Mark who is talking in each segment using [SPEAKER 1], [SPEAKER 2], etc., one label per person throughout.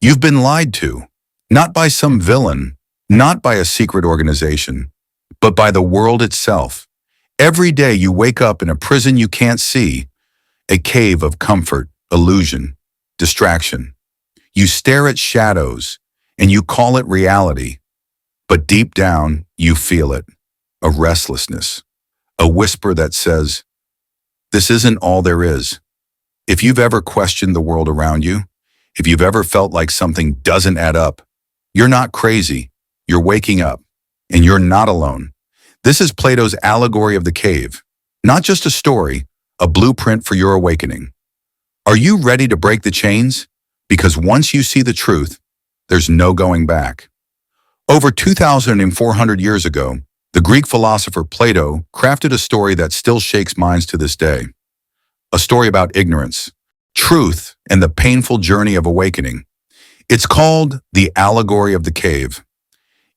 [SPEAKER 1] You've been lied to, not by some villain, not by a secret organization, but by the world itself. Every day you wake up in a prison you can't see, a cave of comfort, illusion, distraction. You stare at shadows, and you call it reality. But deep down, you feel it, a restlessness, a whisper that says, this isn't all there is. If you've ever questioned the world around you, if you've ever felt like something doesn't add up, you're not crazy, you're waking up, and you're not alone. This is Plato's Allegory of the Cave, not just a story, a blueprint for your awakening. Are you ready to break the chains? Because once you see the truth, there's no going back. Over 2,400 years ago, the Greek philosopher Plato crafted a story that still shakes minds to this day. A story about ignorance, truth, and the painful journey of awakening. It's called the Allegory of the Cave.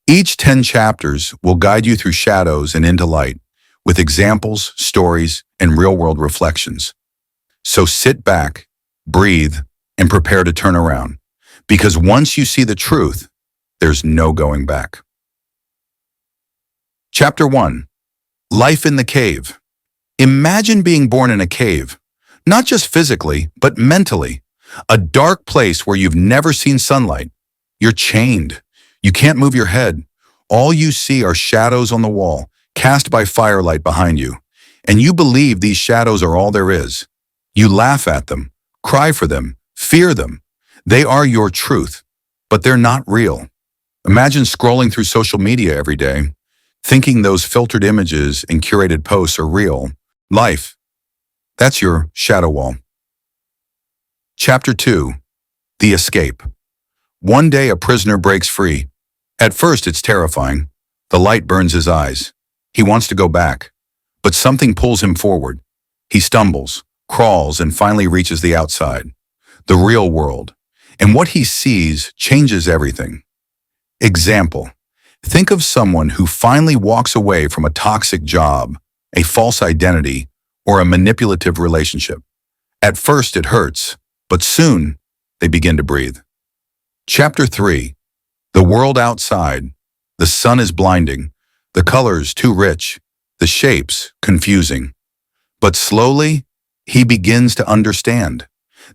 [SPEAKER 1] Each 10 chapters will guide you through shadows and into light, with examples, stories, and real-world reflections. So sit back, breathe, and prepare to turn around. Because once you see the truth, there's no going back. Chapter 1. Life in the Cave. Imagine being born in a cave, not just physically, but mentally. A dark place where you've never seen sunlight. You're chained. You can't move your head. All you see are shadows on the wall, cast by firelight behind you. And you believe these shadows are all there is. You laugh at them, cry for them, fear them. They are your truth, but they're not real. Imagine scrolling through social media every day, thinking those filtered images and curated posts are real. Life. That's your shadow wall. Chapter 2. The Escape. One day a prisoner breaks free. At first it's terrifying. The light burns his eyes. He wants to go back, but something pulls him forward. He stumbles, crawls, and finally reaches the outside, the real world. And what he sees changes everything. Example. Think of someone who finally walks away from a toxic job, a false identity, or a manipulative relationship. At first it hurts, but soon they begin to breathe. Chapter 3. The world outside. The sun is blinding, the colors too rich, the shapes confusing. But slowly, he begins to understand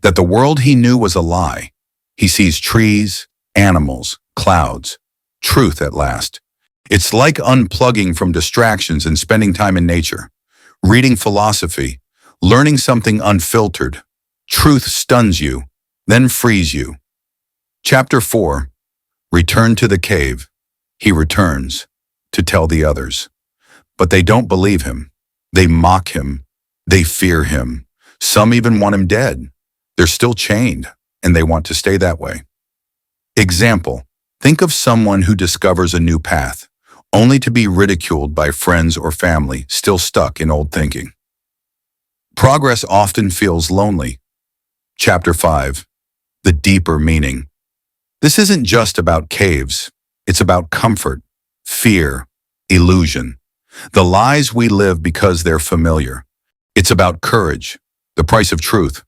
[SPEAKER 1] that the world he knew was a lie. He sees trees, animals, clouds, truth at last. It's like unplugging from distractions and spending time in nature, reading philosophy, learning something unfiltered. Truth stuns you, then frees you. Chapter 4. Return to the cave. He returns to tell the others. But they don't believe him. They mock him. They fear him. Some even want him dead. They're still chained, and they want to stay that way. Example. Think of someone who discovers a new path, only to be ridiculed by friends or family still stuck in old thinking. Progress often feels lonely. Chapter 5. The Deeper Meaning. This isn't just about caves. It's about comfort, fear, illusion. The lies we live because they're familiar. It's about courage, the price of truth.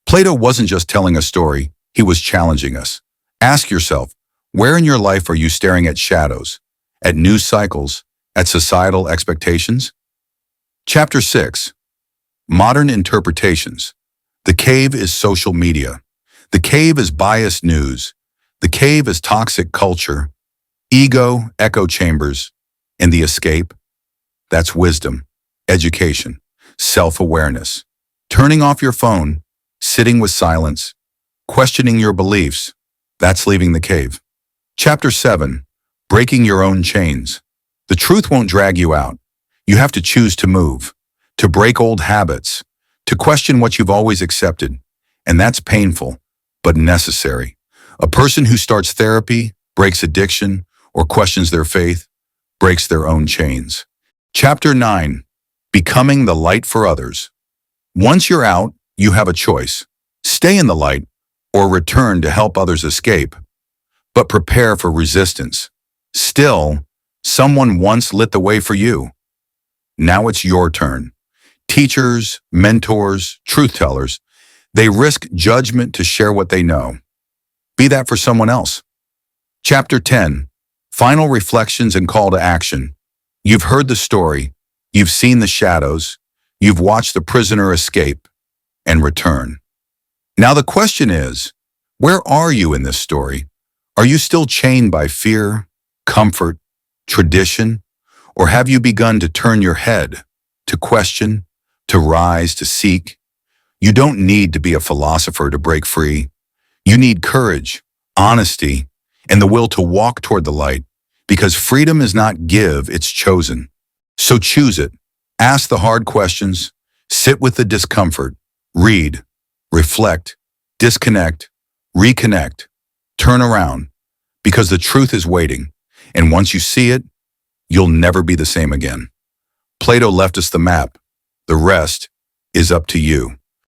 [SPEAKER 1] Plato wasn't just telling a story, he was challenging us. Ask yourself, where in your life are you staring at shadows, at news cycles, at societal expectations? Chapter 6. Modern Interpretations. The cave is social media. The cave is biased news. The cave is toxic culture, ego, echo chambers, and the escape. That's wisdom, education, self-awareness. Turning off your phone, sitting with silence, questioning your beliefs. That's leaving the cave. Chapter 7. Breaking your own chains. The truth won't drag you out. You have to choose to move, to break old habits, to question what you've always accepted. And that's painful, but necessary. A person who starts therapy, breaks addiction, or questions their faith, breaks their own chains. Chapter 9. Becoming the light for others. Once you're out, you have a choice. Stay in the light or return to help others escape. But prepare for resistance. Still, someone once lit the way for you. Now it's your turn. Teachers, mentors, truth tellers, they risk judgment to share what they know. Be that for someone else. Chapter 10. Final reflections and call to action. You've heard the story. You've seen the shadows. You've watched the prisoner escape and return. Now the question is, where are you in this story? Are you still chained by fear, comfort, tradition, or have you begun to turn your head, to question, to rise, to seek? You don't need to be a philosopher to break free. You need courage, honesty, and the will to walk toward the light, because freedom is not give, it's chosen. So choose it. Ask the hard questions, sit with the discomfort, read, reflect, disconnect, reconnect, turn around, because the truth is waiting, and once you see it, you'll never be the same again. Plato left us the map. The rest is up to you.